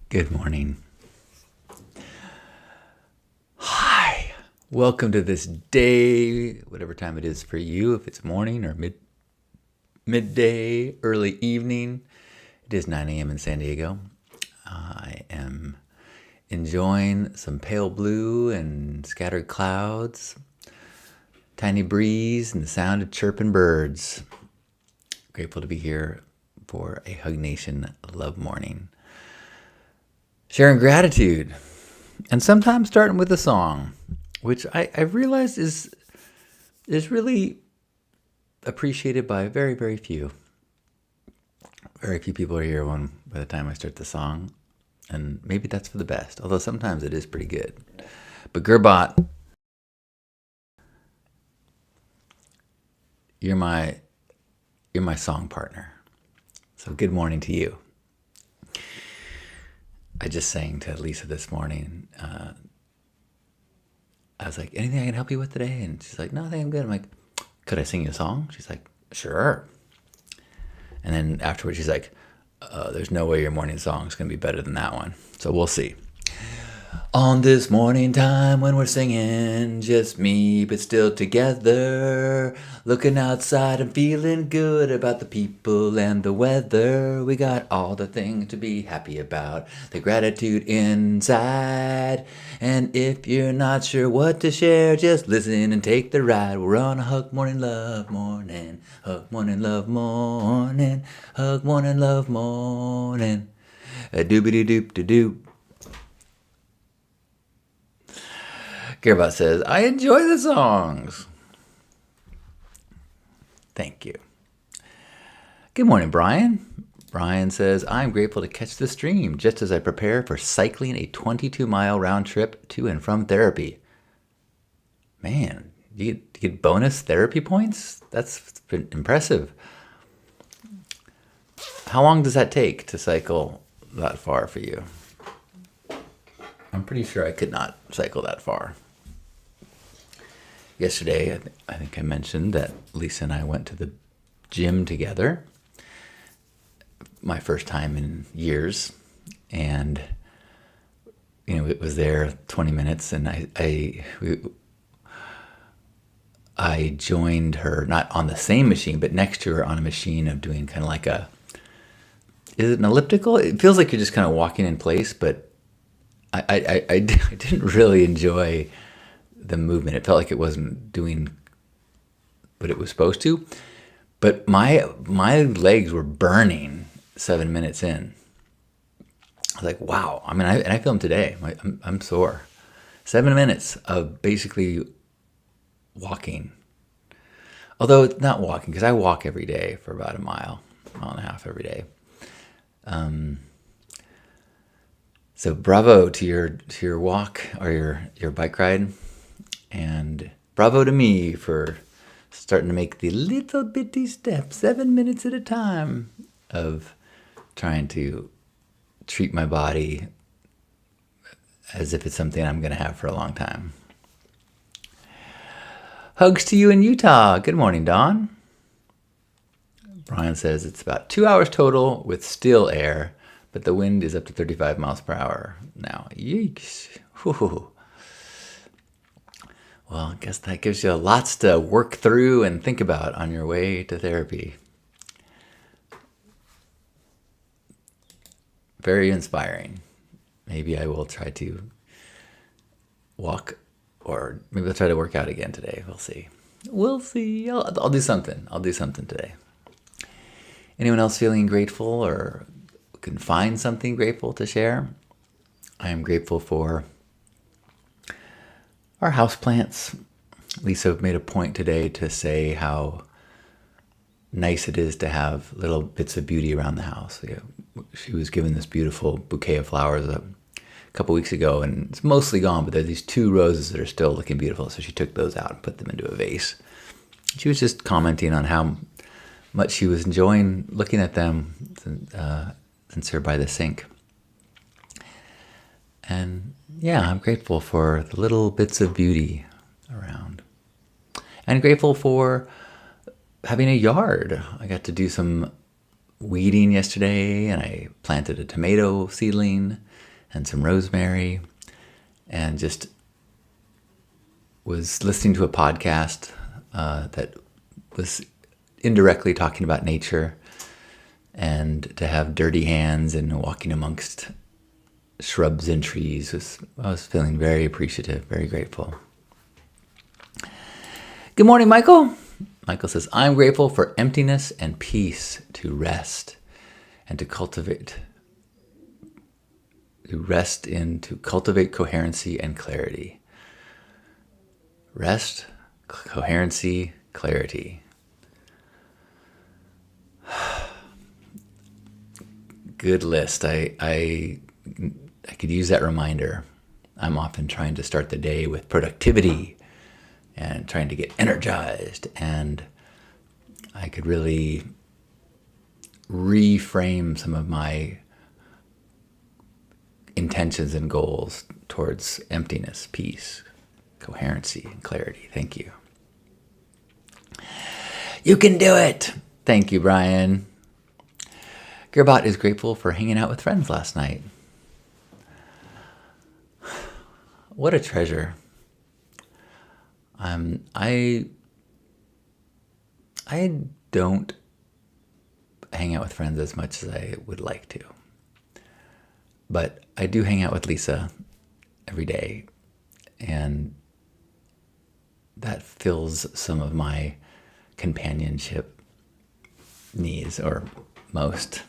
Good morning. Hi. Welcome to this day, whatever time it is for you, if it's morning or midday, early evening. It is 9 a.m. in San Diego. I am enjoying some pale blue and scattered clouds, tiny breeze, and the sound of chirping birds. Grateful to be here for a Hug Nation Love Morning. Sharing gratitude. And sometimes starting with a song, which I've realized is really appreciated by very, very few. Very few people are here by the time I start the song. And maybe that's for the best, although sometimes it is pretty good. But Gerbot, you're my song partner. So good morning to you. I just sang to Lisa this morning. I was like, anything I can help you with today? And she's like, no, I think I'm good. I'm like, could I sing you a song? She's like, sure. And then afterwards, she's like, there's no way your morning song is going to be better than that one. So we'll see. On this morning time when we're singing, just me but still together, looking outside and feeling good about the people and the weather. We got all the things to be happy about, the gratitude inside. And if you're not sure what to share, just listen and take the ride. We're on a Hug Morning Love Morning, Hug Morning Love Morning, Hug Morning Love Morning, a doobity-doop-de-doop. Gearbot says, I enjoy the songs. Thank you. Good morning, Brian. Brian says, I'm grateful to catch the stream just as I prepare for cycling a 22-mile round trip to and from therapy. Man, you get bonus therapy points? That's impressive. How long does that take to cycle that far for you? I'm pretty sure I could not cycle that far. Yesterday, I think I mentioned that Lisa and I went to the gym together. My first time in years. And, it was there 20 minutes. And I joined her, not on the same machine, but next to her on a machine of doing kind of like is it an elliptical? It feels like you're just kind of walking in place, but I didn't really enjoy the movement. It felt like it wasn't doing what it was supposed to. But my legs were burning 7 minutes in. I was like, wow. I mean, I feel them today. I'm sore. 7 minutes of basically walking. Although it's not walking, because I walk every day for about a mile and a half every day. So bravo to your walk or your bike ride. And bravo to me for starting to make the little bitty steps, 7 minutes at a time, of trying to treat my body as if it's something I'm going to have for a long time. Hugs to you in Utah. Good morning, Dawn. Brian says it's about 2 hours total with still air, but the wind is up to 35 miles per hour now. Yeeks. Whew. Well, I guess that gives you lots to work through and think about on your way to therapy. Very inspiring. Maybe I will try to walk, or maybe I'll try to work out again today. We'll see. I'll do something. I'll do something today. Anyone else feeling grateful or can find something grateful to share? I am grateful for our houseplants. Lisa made a point today to say how nice it is to have little bits of beauty around the house. She was given this beautiful bouquet of flowers a couple weeks ago, and it's mostly gone, but there's these 2 roses that are still looking beautiful. So she took those out and put them into a vase. She was just commenting on how much she was enjoying looking at them since they're by the sink. And yeah, I'm grateful for the little bits of beauty around. And grateful for having a yard. I got to do some weeding yesterday, and I planted a tomato seedling and some rosemary, and just was listening to a podcast that was indirectly talking about nature, and to have dirty hands and walking amongst shrubs and trees I was feeling very appreciative, very grateful. Good morning, Michael. Michael says, I'm grateful for emptiness and peace, to rest and to cultivate coherency and clarity. Rest, coherency, clarity. Good list. I could use that reminder. I'm often trying to start the day with productivity and trying to get energized, and I could really reframe some of my intentions and goals towards emptiness, peace, coherency, and clarity. Thank you. You can do it. Thank you, Brian. Gerbot is grateful for hanging out with friends last night. What a treasure. I don't hang out with friends as much as I would like to, but I do hang out with Lisa every day, and that fills some of my companionship needs, or most.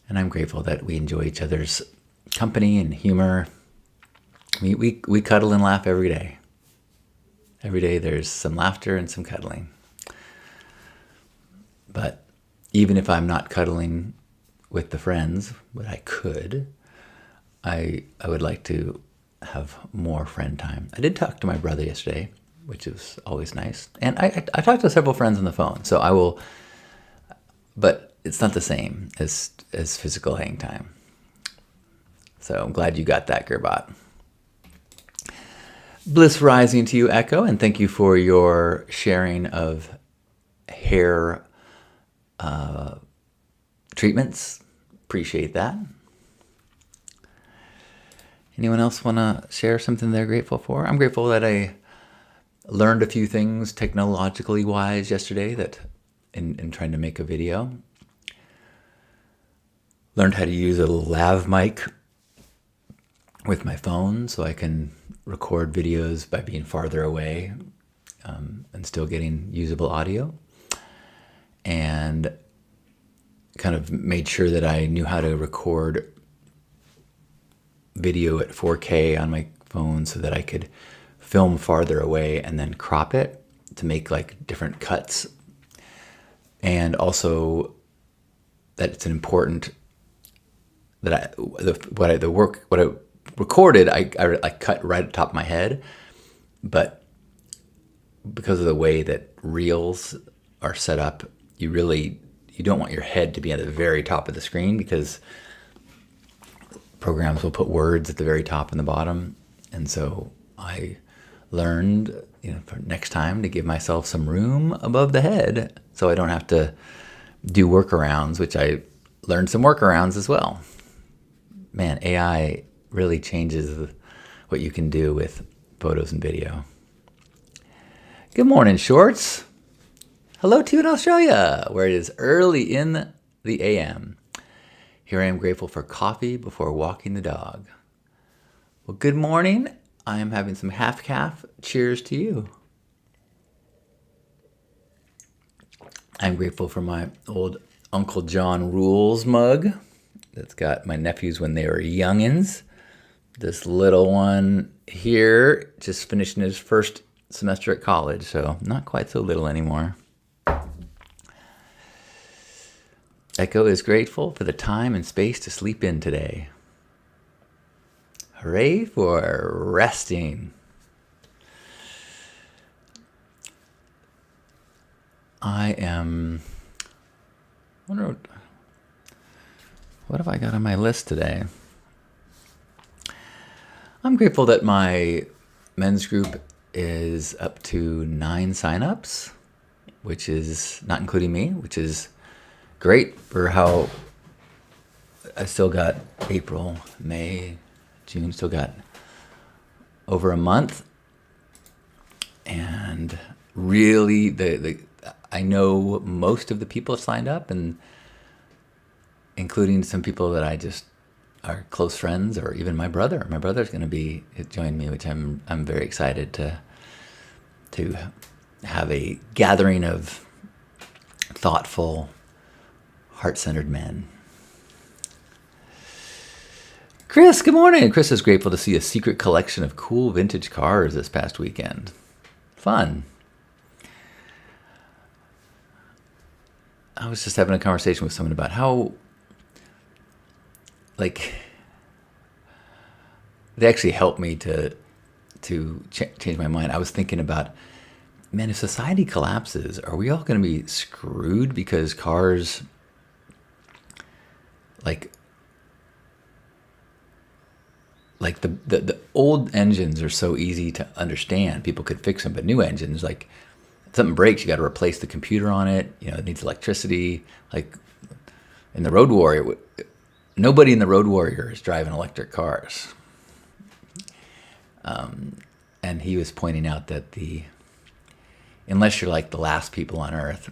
And I'm grateful that we enjoy each other's company and humor. We cuddle and laugh every day. Every day there's some laughter and some cuddling. But even if I'm not cuddling with the friends, but I could, I would like to have more friend time. I did talk to my brother yesterday, which was always nice. And I talked to several friends on the phone, so I will, but it's not the same as physical hang time. So I'm glad you got that, Gerbot. Bliss rising to you, Echo, and thank you for your sharing of hair treatments. Appreciate that. Anyone else want to share something they're grateful for? I'm grateful that I learned a few things technologically wise yesterday that in trying to make a video. Learned how to use a lav mic with my phone so I can record videos by being farther away and still getting usable audio. And kind of made sure that I knew how to record video at 4K on my phone so that I could film farther away and then crop it to make like different cuts. And also that it's an important that what I recorded, I cut right at the top of my head, but because of the way that reels are set up, you don't want your head to be at the very top of the screen, because programs will put words at the very top and the bottom. And so I learned, for next time to give myself some room above the head so I don't have to do workarounds, which I learned some workarounds as well. Man, AI really changes what you can do with photos and video. Good morning, Shorts. Hello to you in Australia, where it is early in the AM. Here I am grateful for coffee before walking the dog. Well, good morning. I am having some half-calf. Cheers to you. I'm grateful for my old Uncle John Rules mug that's got my nephews when they were youngins. This little one here just finishing his first semester at college, so not quite so little anymore. Echo is grateful for the time and space to sleep in today. Hooray for resting. I wonder what have I got on my list today? I'm grateful that my men's group is up to 9 signups, which is not including me, which is great for how I still got April, May, June, still got over a month. And really, I know most of the people signed up, and including some people that I just are close friends, or even my brother. My brother's going to join me, which I'm very excited to have a gathering of thoughtful, heart-centered men. Chris, good morning. Chris is grateful to see a secret collection of cool vintage cars this past weekend. Fun. I was just having a conversation with someone about how, like, they actually helped me to change my mind. I was thinking about, man, if society collapses, are we all going to be screwed because cars, like the old engines are so easy to understand. People could fix them, but new engines, like, if something breaks, you got to replace the computer on it. You know, it needs electricity. Like in the Road Warrior, nobody in the Road Warrior is driving electric cars. And he was pointing out that unless you're like the last people on Earth,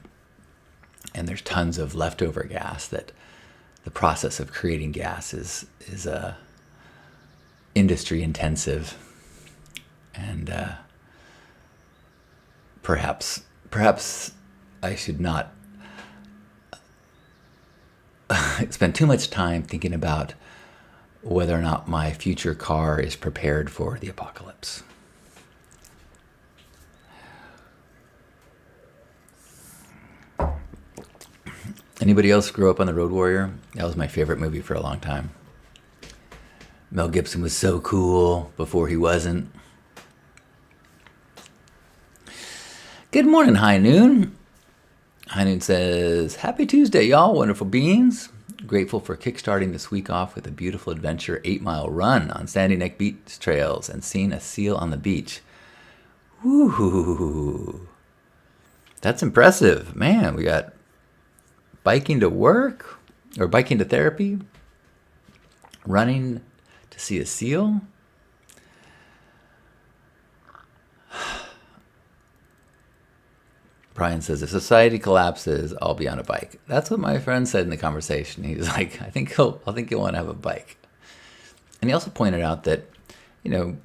and there's tons of leftover gas, that the process of creating gas is industry intensive, and perhaps I should not spend too much time thinking about whether or not my future car is prepared for the apocalypse. Anybody else grow up on The Road Warrior? That was my favorite movie for a long time. Mel Gibson was so cool before he wasn't. Good morning, High Noon. High Noon says, Happy Tuesday, y'all, wonderful beings. Grateful for kickstarting this week off with a beautiful adventure 8-mile run on Sandy Neck beach trails and seeing a seal on the beach. Woo! That's impressive. Man, we got biking to work, or biking to therapy, running to see a seal. Brian says, if society collapses, I'll be on a bike. That's what my friend said in the conversation. He was like, I think he'll want to have a bike. And he also pointed out that, you know,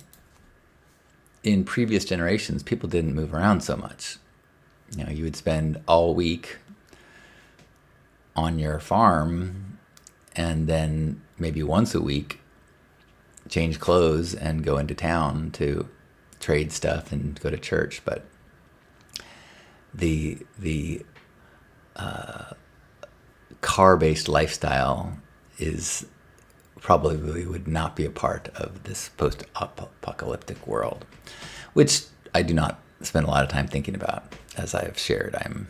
in previous generations, people didn't move around so much. You know, you would spend all week on your farm, and then maybe once a week change clothes and go into town to trade stuff and go to church. But the car-based lifestyle is probably would not be a part of this post-apocalyptic world, which I do not spend a lot of time thinking about. As I've shared, I'm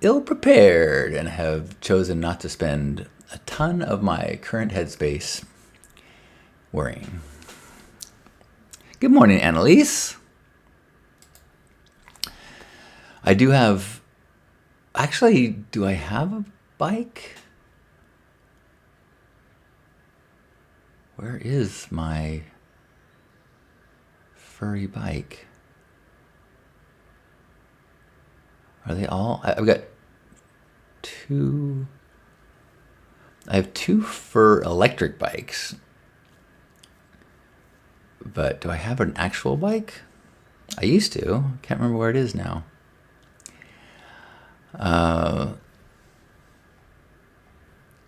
ill prepared and have chosen not to spend a ton of my current headspace worrying. Good morning, Annalise. I do have... Actually, do I have a bike? Where is my furry bike? Are they all... I've got two... I have two fur electric bikes. But do I have an actual bike? I used to. Can't remember where it is now.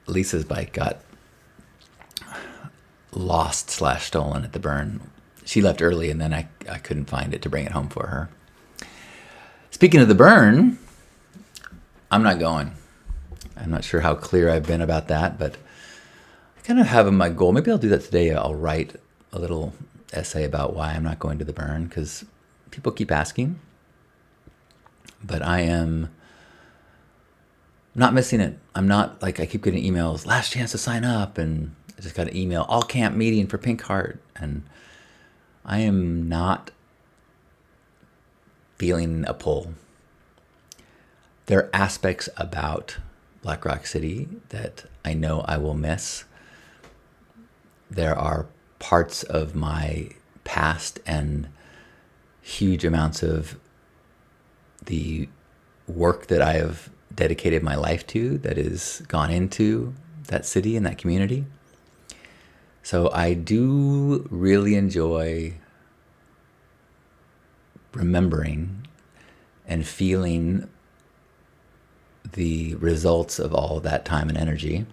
Lisa's bike got lost/stolen at the burn. She left early, and then I couldn't find it to bring it home for her. Speaking of the burn, I'm not going. I'm not sure how clear I've been about that, but I kind of have my goal. Maybe I'll do that today. I'll write a little essay about why I'm not going to the burn, because people keep asking. But I am not missing it. I'm not, like, I keep getting emails, last chance to sign up, and I just got an email, all camp meeting for Pink Heart, and I am not feeling a pull. there are aspects about Black Rock City that I know I will miss. There are parts of my past and huge amounts of the work that I have dedicated my life to that has gone into that city and that community. So I do really enjoy remembering and feeling the results of all that time and energy.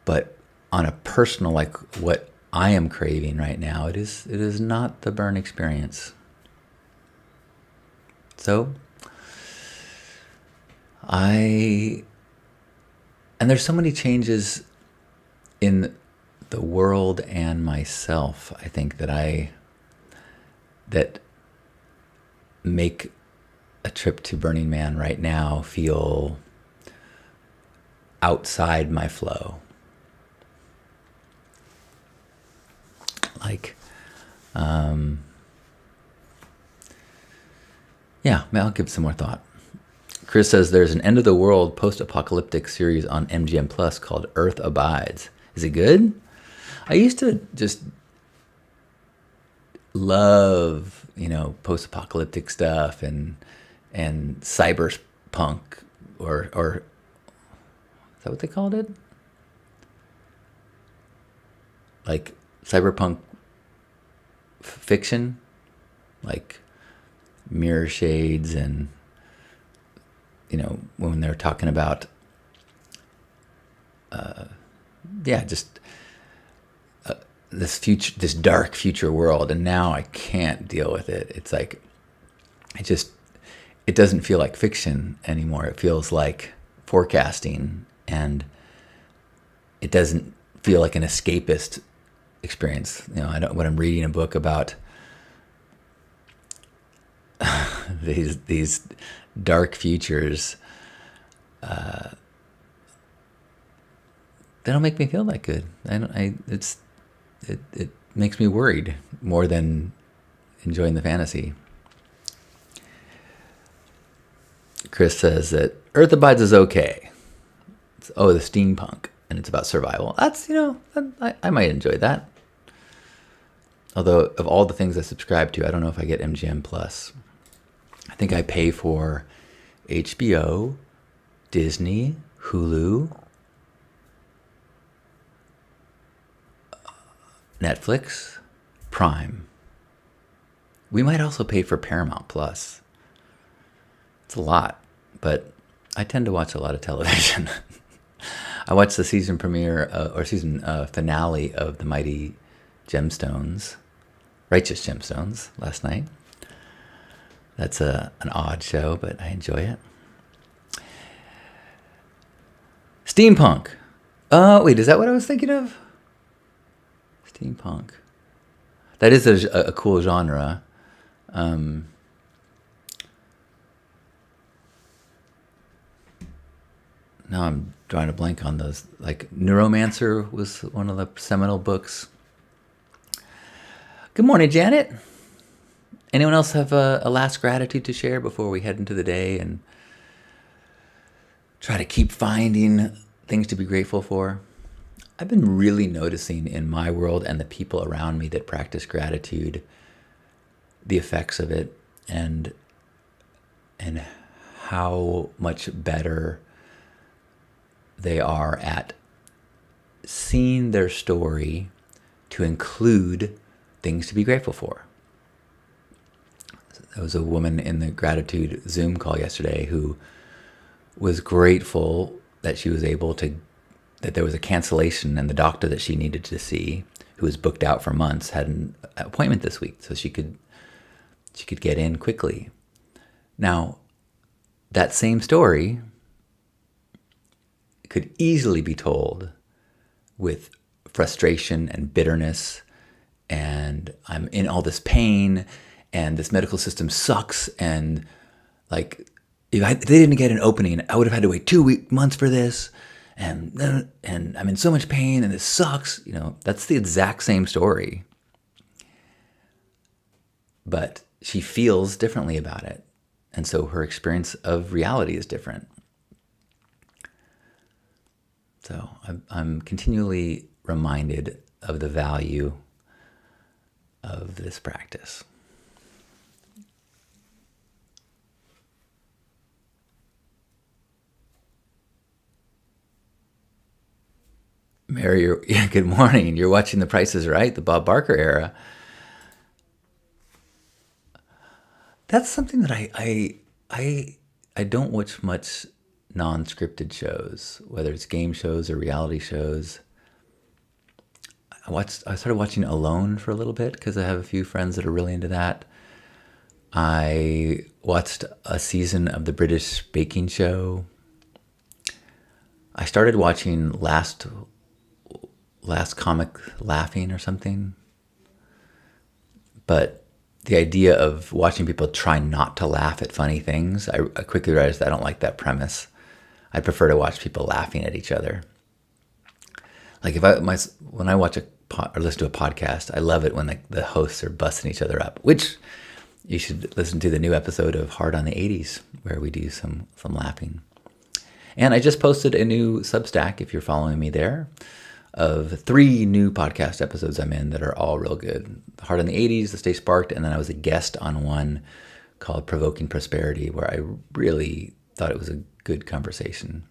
But on a personal, like what I am craving right now, it is not the burn experience. So and there's so many changes in the world and myself, I think, that make a trip to Burning Man right now feel outside my flow. Like, yeah, I'll give it some more thought. Chris says there's an end of the world post-apocalyptic series on MGM Plus called Earth Abides. Is it good? I used to just love, post-apocalyptic stuff and cyberpunk or is that what they called it? Like cyberpunk fiction, like Mirror Shades, and when they're talking about just this dark future world, and now I can't deal with it. It's like it doesn't feel like fiction anymore. It feels like forecasting, and it doesn't feel like an escapist experience. When I'm reading a book about these dark futures, they don't make me feel that good. It makes me worried more than enjoying the fantasy. Chris says that Earth Abides is okay. The steampunk, and it's about survival. That's, I might enjoy that. Although of all the things I subscribe to, I don't know if I get MGM Plus. I think I pay for HBO, Disney, Hulu, Netflix, Prime. We might also pay for Paramount Plus. It's a lot, but I tend to watch a lot of television. I watched the season premiere season finale of The Mighty Righteous Gemstones last night. That's an odd show, but I enjoy it. Steampunk. Wait, is that what I was thinking of? Steampunk. That is a cool genre. Now I'm drawing a blank on those. Like Neuromancer was one of the seminal books. Good morning, Janet. Anyone else have a last gratitude to share before we head into the day and try to keep finding things to be grateful for? I've been really noticing in my world and the people around me that practice gratitude, the effects of it, and how much better they are at seeing their story to include things to be grateful for. There was a woman in the gratitude Zoom call yesterday who was grateful that she was able to, that there was a cancellation, and the doctor that she needed to see, who was booked out for months, had an appointment this week, so she could get in quickly. Now, that same story could easily be told with frustration and bitterness, and I'm in all this pain, and this medical system sucks, and like if they didn't get an opening, I would have had to wait 2 months for this, and I'm in so much pain, and this sucks. That's the exact same story, but she feels differently about it, And so her experience of reality is different. So I'm continually reminded of the value of this practice. Mary, good morning. You're watching The Price is Right, the Bob Barker era. That's something that I don't watch much non-scripted shows, whether it's game shows or reality shows. I started watching Alone for a little bit because I have a few friends that are really into that. I watched a season of the British Baking Show. I started watching Last Comic Laughing or something. But the idea of watching people try not to laugh at funny things, I quickly realized I don't like that premise. I prefer to watch people laughing at each other. Like when I watch or listen to a podcast, I love it when the hosts are busting each other up, which you should listen to the new episode of Hard on the 80s where we do some laughing. And I just posted a new Substack, if you're following me there, of 3 new podcast episodes I'm in that are all real good. Hard on the 80s, The Stay Sparked, and then I was a guest on one called Provoking Prosperity, where I really thought it was a good conversation.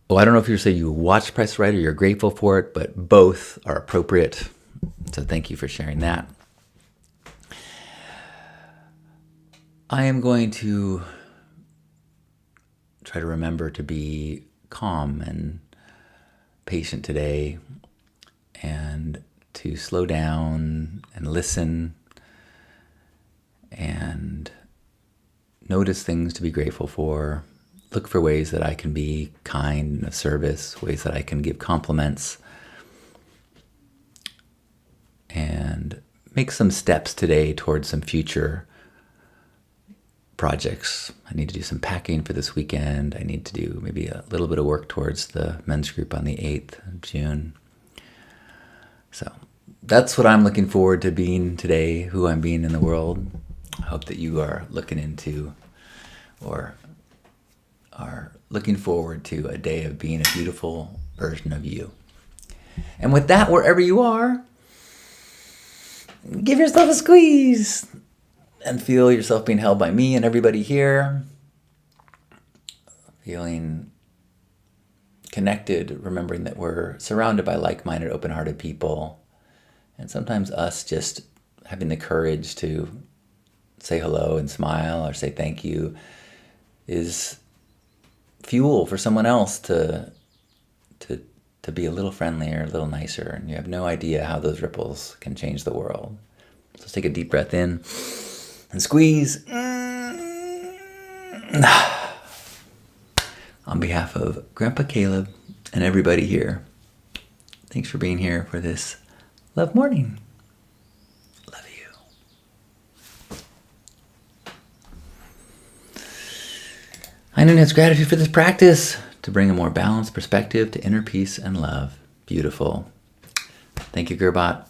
I don't know if you say you watch Price is Right or you're grateful for it, but both are appropriate. So thank you for sharing that. I am going to try to remember to be calm and patient today, and to slow down and listen and notice things to be grateful for. Look for ways that I can be kind and of service, ways that I can give compliments, and make some steps today towards some future projects. I need to do some packing for this weekend. I need to do maybe a little bit of work towards the men's group on the 8th of June. So that's what I'm looking forward to being today, who I'm being in the world. I hope that you are looking into or are looking forward to a day of being a beautiful version of you. And with that, wherever you are, give yourself a squeeze and feel yourself being held by me and everybody here. Feeling connected, remembering that we're surrounded by like-minded, open-hearted people. And sometimes us just having the courage to say hello and smile or say thank you is fuel for someone else to be a little friendlier, a little nicer. And you have no idea how those ripples can change the world. So let's take a deep breath in and squeeze. On behalf of Grandpa Caleb and everybody here, thanks for being here for this Love Morning. Love you. Heinen has gratitude for this practice to bring a more balanced perspective to inner peace and love. Beautiful. Thank you, Gerbot.